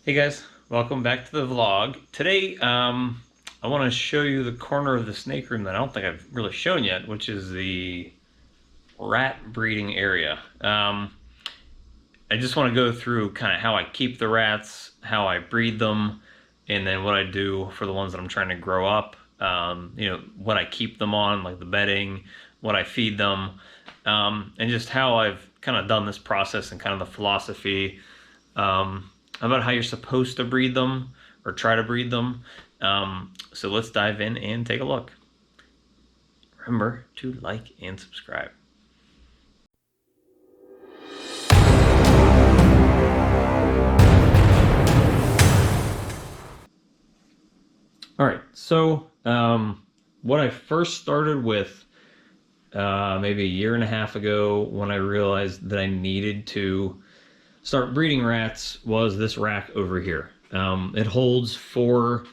Hey guys, welcome back to the vlog. Today, I want to show you the corner of the snake room that I don't think I've really shown yet, which is the rat breeding area. I just want to go through kind of how I keep the rats, how I breed them, and then what I do for the ones that I'm trying to grow up. What I keep them on, like the bedding, what I feed them, and just how I've kind of done this process and kind of the philosophy. About how you're supposed to breed them or try to breed them. So let's dive in and take a look. Remember to like and subscribe. All right, so what I first started with maybe a year and a half ago when I realized that I needed to start breeding rats was this rack over here. It holds 4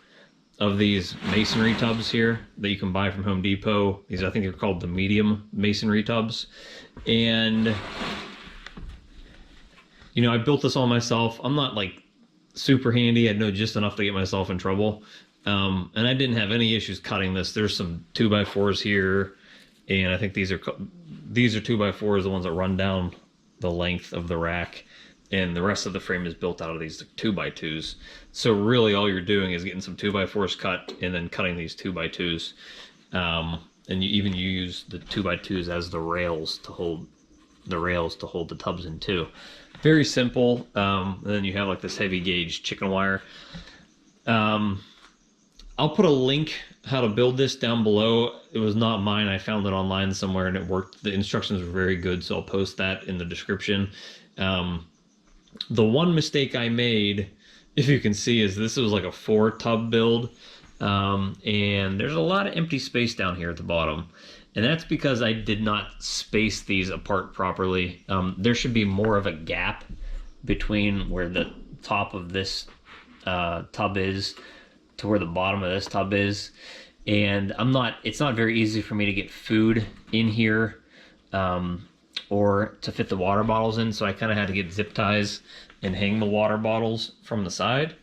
of these masonry tubs here that you can buy from Home Depot. These, I think they're called the medium masonry tubs. And, I built this all myself. I'm not like super handy. I know just enough to get myself in trouble. And I didn't have any issues cutting this. There's some 2x4s here. And I think these are 2x4s, the ones that run down the length of the rack. And the rest of the frame is built out of these 2x2s. So really all you're doing is getting some 2x4s cut and then cutting these 2x2s. And you use the 2x2s as the rails to hold the tubs in too. Very simple. And then you have like this heavy gauge chicken wire. I'll put a link how to build this down below. It was not mine. I found it online somewhere and it worked. The instructions were very good, so I'll post that in the description. The one mistake I made, if you can see, is this was like a 4 tub build. And there's a lot of empty space down here at the bottom. And that's because I did not space these apart properly. There should be more of a gap between where the top of this tub is to where the bottom of this tub is. And it's not very easy for me to get food in here. Or to fit the water bottles in, so I kind of had to get zip ties and hang the water bottles from the side,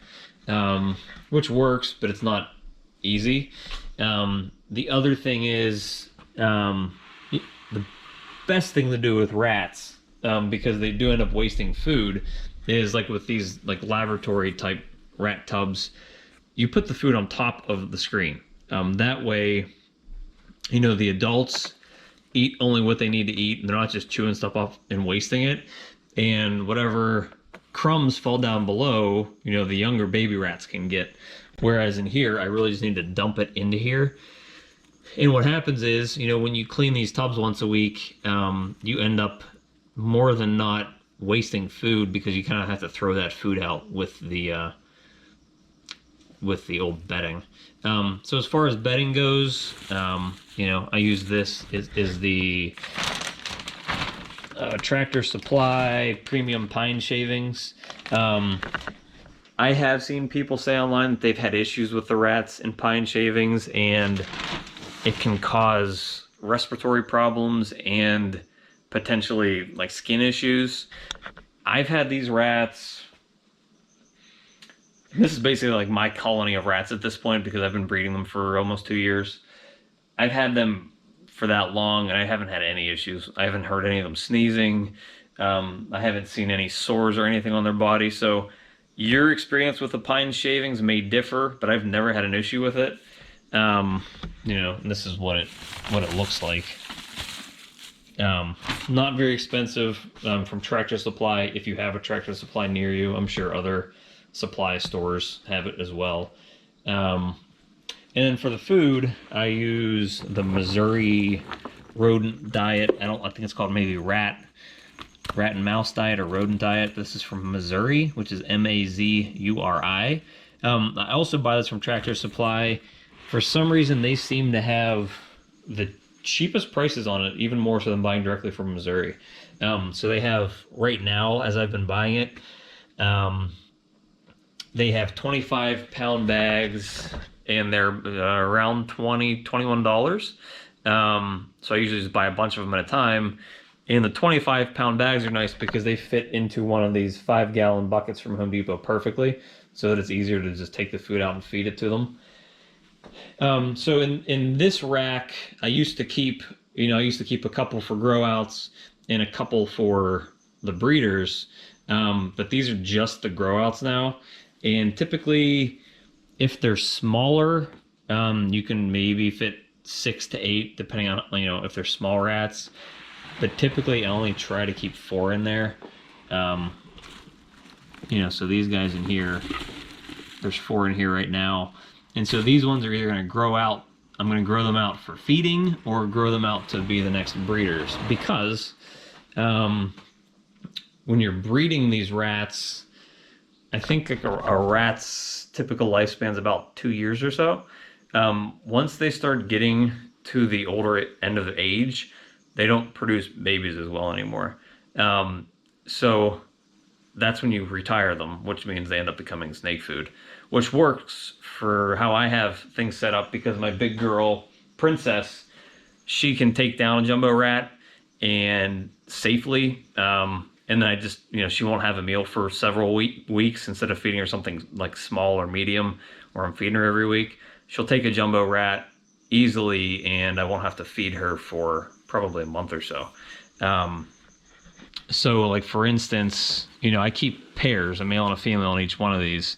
which works, but it's not easy. The other thing is, the best thing to do with rats, because they do end up wasting food, is like with these like laboratory type rat tubs, you put the food on top of the screen. That way, the adults eat only what they need to eat, and they're not just chewing stuff off and wasting it. And whatever crumbs fall down below, the younger baby rats can get. Whereas in here, I really just need to dump it into here. And what happens is, when you clean these tubs once a week, you end up more than not wasting food, because you kind of have to throw that food out with the old bedding. So as far as bedding goes, I use this is the Tractor Supply Premium Pine Shavings. I have seen people say online that they've had issues with the rats in pine shavings, and it can cause respiratory problems and potentially like skin issues. I've had these rats. This is basically like my colony of rats at this point, because I've been breeding them for almost 2 years. I've had them for that long, and I haven't had any issues. I haven't heard any of them sneezing. I haven't seen any sores or anything on their body. So your experience with the pine shavings may differ, but I've never had an issue with it. And this is what it looks like. Not very expensive, from Tractor Supply. If you have a Tractor Supply near you, I'm sure other supply stores have it as well. And then for the food, I use the Mazuri rodent diet. I think it's called maybe rat and mouse diet or rodent diet. This is from Mazuri, which is Mazuri. I also buy this from Tractor Supply. For some reason, they seem to have the cheapest prices on it, even more so than buying directly from Mazuri. So they have, right now, as I've been buying it, they have 25-pound bags, and they're around $21. So I usually just buy a bunch of them at a time, And the 25-pound bags are nice because they fit into one of these 5-gallon buckets from Home Depot perfectly, so that it's easier to just take the food out and feed it to them. So in this rack, I used to keep, I used to keep a couple for grow outs and a couple for the breeders. But these are just the grow outs now. And typically, if they're smaller, you can maybe fit 6 to 8, depending on, if they're small rats. But typically, I only try to keep 4 in there. So these guys in here, there's 4 in here right now. And so these ones are either going to grow out, I'm going to grow them out for feeding or grow them out to be the next breeders. Because when you're breeding these rats, I think like a rat's typical lifespan is about 2 years or so. Once they start getting to the older end of the age, they don't produce babies as well anymore. So that's when you retire them, which means they end up becoming snake food, which works for how I have things set up because my big girl, Princess, she can take down a jumbo rat and safely. And then I just, she won't have a meal for several weeks instead of feeding her something like small or medium, where I'm feeding her every week. She'll take a jumbo rat easily, and I won't have to feed her for probably a month or so. So like for instance, I keep pairs, a male and a female in each one of these.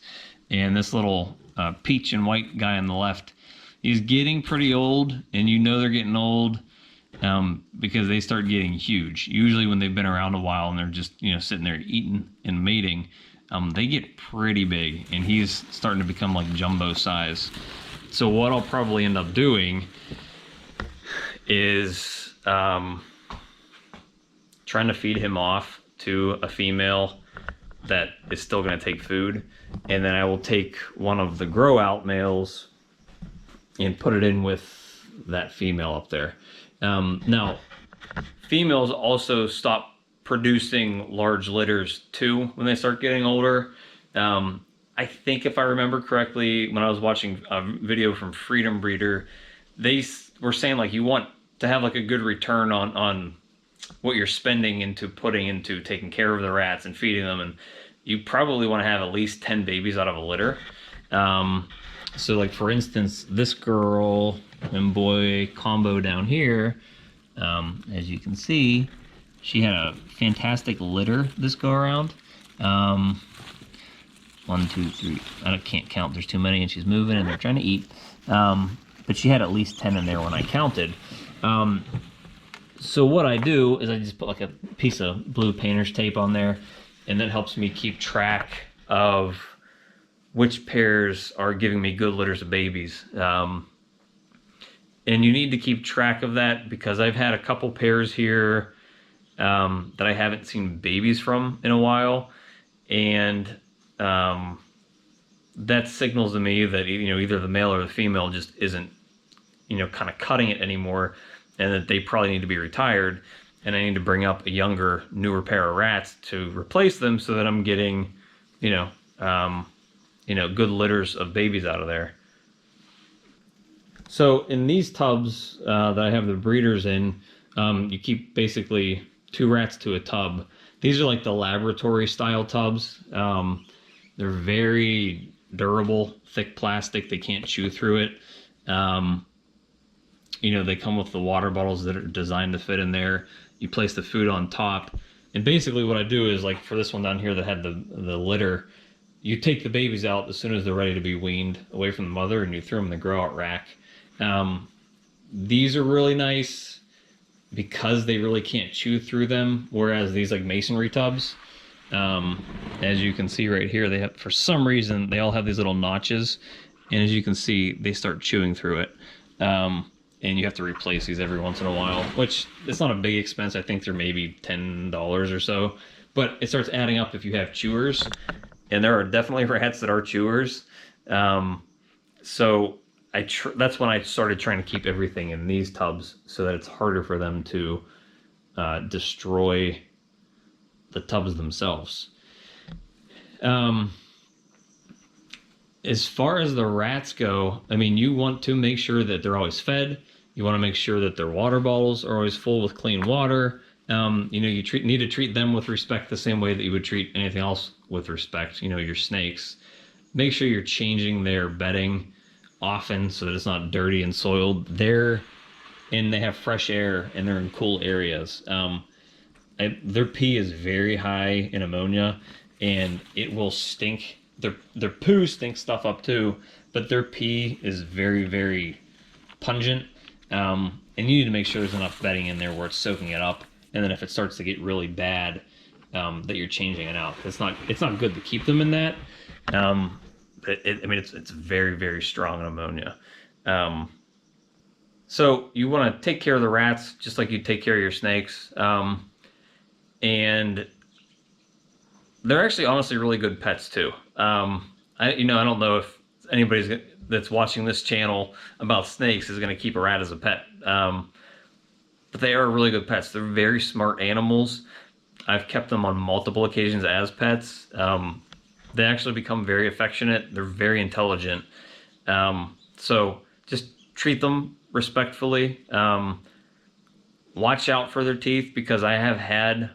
And this little peach and white guy on the left, he's getting pretty old, and they're getting old because they start getting huge. Usually when they've been around a while and they're just, sitting there eating and mating, they get pretty big, and he's starting to become like jumbo size. So what I'll probably end up doing is trying to feed him off to a female that is still going to take food, and then I will take one of the grow out males and put it in with that female up there. Now, females also stop producing large litters too when they start getting older. I think if I remember correctly, when I was watching a video from Freedom Breeder, they were saying like you want to have like a good return on what you're spending into putting into taking care of the rats and feeding them, and you probably want to have at least 10 babies out of a litter. So like for instance, this girl and boy combo down here, as you can see, she had a fantastic litter this go around. 1, 2, 3, I can't count, there's too many, and she's moving and they're trying to eat. But she had at least 10 in there when I counted. So what I do is I just put like a piece of blue painter's tape on there, and that helps me keep track of which pairs are giving me good litters of babies. And you need to keep track of that because I've had a couple pairs here that I haven't seen babies from in a while, and that signals to me that either the male or the female just isn't kind of cutting it anymore, and that they probably need to be retired, and I need to bring up a younger, newer pair of rats to replace them so that I'm getting, good litters of babies out of there. So in these tubs that I have the breeders in, you keep basically 2 rats to a tub. These are like the laboratory style tubs. They're very durable, thick plastic. They can't chew through it. They come with the water bottles that are designed to fit in there. You place the food on top. And basically what I do is, like for this one down here that had the litter, you take the babies out as soon as they're ready to be weaned away from the mother, and you throw them in the grow out rack. These are really nice because they really can't chew through them, whereas these like masonry tubs, as you can see right here, they have, for some reason, they all have these little notches, and as you can see, they start chewing through it. And you have to replace these every once in a while, which it's not a big expense. I think they're maybe $10 or so, but it starts adding up if you have chewers, and there are definitely rats that are chewers. So that's when I started trying to keep everything in these tubs so that it's harder for them to destroy the tubs themselves. As far as the rats go, I mean, you want to make sure that they're always fed. You want to make sure that their water bottles are always full with clean water. You need to treat them with respect the same way that you would treat anything else with respect. Your snakes. Make sure you're changing their bedding often so that it's not dirty and soiled. They have fresh air and they're in cool areas. Their pee is very high in ammonia, and it will stink. Their poo stinks stuff up too, but their pee is very, very pungent. And you need to make sure there's enough bedding in there where it's soaking it up. And then if it starts to get really bad, that you're changing it out. It's not good to keep them in that. It's very, very strong in ammonia. So you want to take care of the rats just like you take care of your snakes. And they're actually honestly really good pets too. I don't know if anybody that's watching this channel about snakes is going to keep a rat as a pet. But they are really good pets. They're very smart animals. I've kept them on multiple occasions as pets. They actually become very affectionate. They're very intelligent. So just treat them respectfully. Watch out for their teeth, because I have had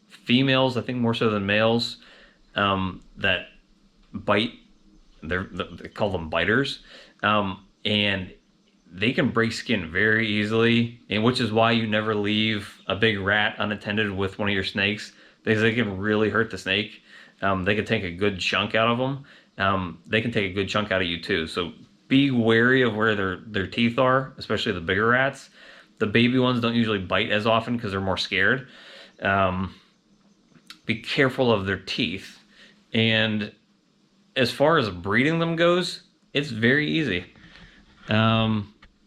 females, I think more so than males, that bite. They call them biters. And they can break skin very easily, and which is why you never leave a big rat unattended with one of your snakes, because they can really hurt the snake. They can take a good chunk out of them. They can take a good chunk out of you too. So be wary of where their teeth are, especially the bigger rats. The baby ones don't usually bite as often because they're more scared. Be careful of their teeth. And as far as breeding them goes, it's very easy.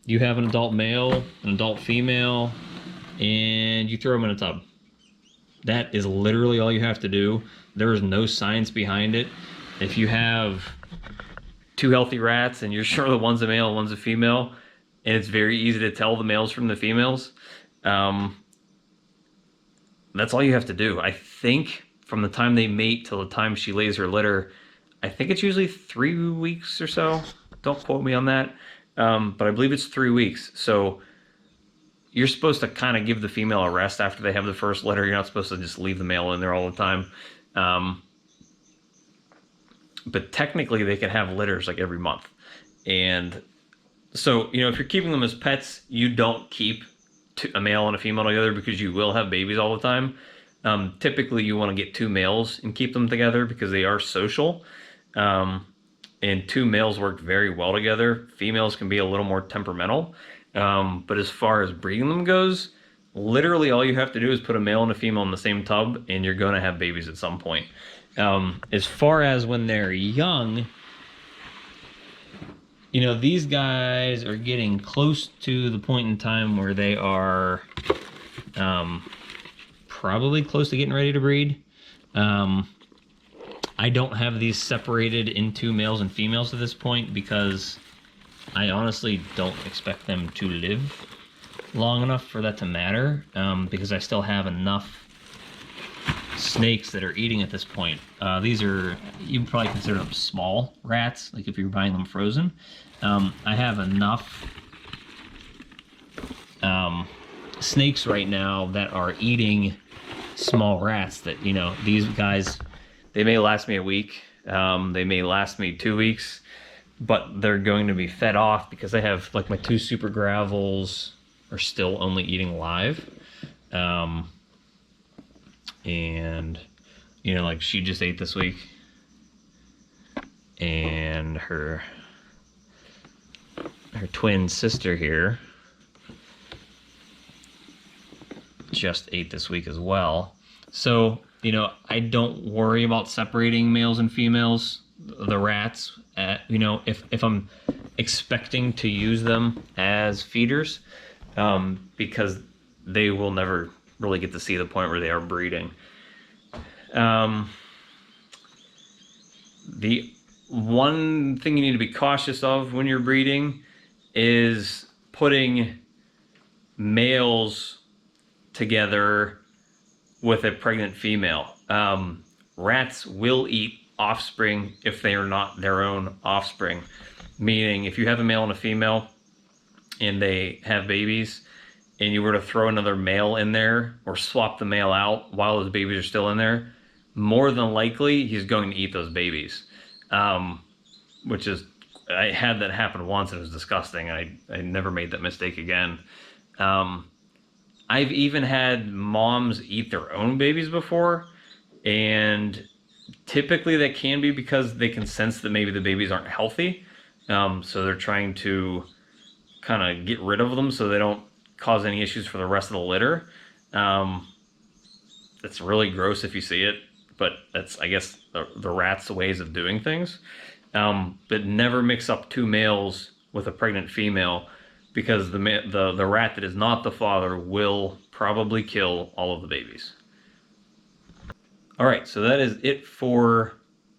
You have an adult male, an adult female, and you throw them in a tub. That is literally all you have to do. There is no science behind it. If you have two healthy rats and you're sure the one's a male and one's a female, and it's very easy to tell the males from the females, that's all you have to do. I think from the time they mate till the time she lays her litter, I think it's usually 3 weeks or so. Don't quote me on that. But I believe it's 3 weeks. So you're supposed to kind of give the female a rest after they have the first litter. You're not supposed to just leave the male in there all the time. But technically they can have litters like every month. And so, if you're keeping them as pets, you don't keep a male and a female together, because you will have babies all the time. Typically you want to get two males and keep them together because they are social. And two males work very well together. Females can be a little more temperamental. But as far as breeding them goes, literally all you have to do is put a male and a female in the same tub, and you're going to have babies at some point. As far as when they're young, these guys are getting close to the point in time where they are probably close to getting ready to breed. I don't have these separated into males and females at this point, because I honestly don't expect them to live long enough for that to matter, because I still have enough snakes that are eating at this point. These are, you'd probably consider them small rats, like if you're buying them frozen. I have enough snakes right now that are eating small rats that, these guys, they may last me a week, they may last me 2 weeks, but they're going to be fed off, because I have, like, my 2 super gravels are still only eating live. And, like, she just ate this week, and her twin sister here just ate this week as well. So, I don't worry about separating males and females, the rats. If I'm expecting to use them as feeders, because they will never really get to see the point where they are breeding. The one thing you need to be cautious of when you're breeding is putting males together with a pregnant female. Rats will eat offspring if they are not their own offspring. Meaning, if you have a male and a female and they have babies, and you were to throw another male in there or swap the male out while those babies are still in there, more than likely he's going to eat those babies. Which is, I had that happen once and it was disgusting. I never made that mistake again. I've even had moms eat their own babies before, and typically that can be because they can sense that maybe the babies aren't healthy. So they're trying to kind of get rid of them so they don't cause any issues for the rest of the litter. It's really gross if you see it, but that's, I guess, the rat's ways of doing things. But never mix up two males with a pregnant female, because the rat that is not the father will probably kill all of the babies. All right, so that is it for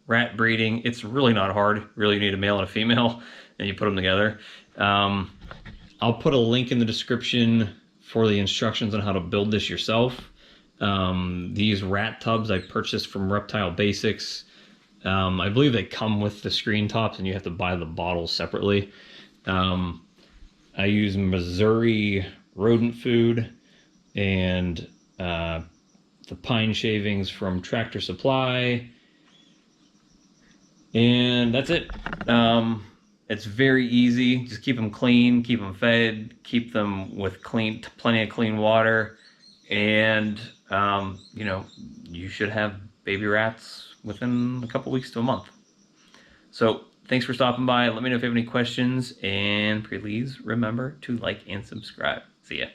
rat breeding. It's really not hard. Really, you need a male and a female, and you put them together. I'll put a link in the description for the instructions on how to build this yourself. These rat tubs I purchased from Reptile Basics. I believe they come with the screen tops, and you have to buy the bottles separately. I use Missouri rodent food and the pine shavings from Tractor Supply, and that's it. It's very easy. Just keep them clean, keep them fed, keep them with plenty of clean water, and you know, you should have baby rats within a couple weeks to a month. So thanks for stopping by. Let me know if you have any questions, and please remember to like and subscribe. See ya.